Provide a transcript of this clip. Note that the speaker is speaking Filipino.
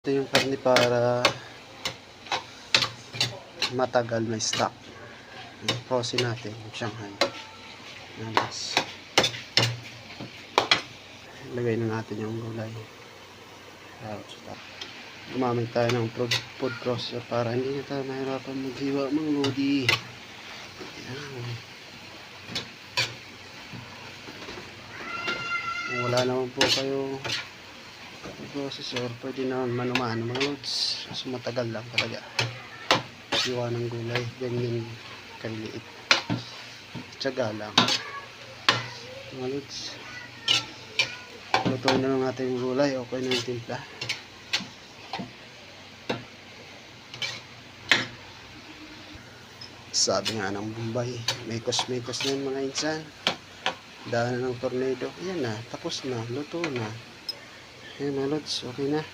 Ito yung karne para matagal na stock. Frozen natin yung Shanghai. Nalas. Lagay na natin yung gulay. Gumamit tayo ng food processor para hindi na tayo mahirapan maghiwa mga lodi. Kung wala naman po kayo processor, pwede naman manumano mga lods. Mas matagal lang talaga hiwa ng gulay, ganyan kaliliit. Tiyaga lang mga lods. Lutuin na lang natin yung gulay. Okay na yung timpla. Sabi nga ng Bombay, mekos-mekos na yun mga insan. Daan na ng tornado. Ayan na, tapos na, luto na. Ayan mga lods, okay na.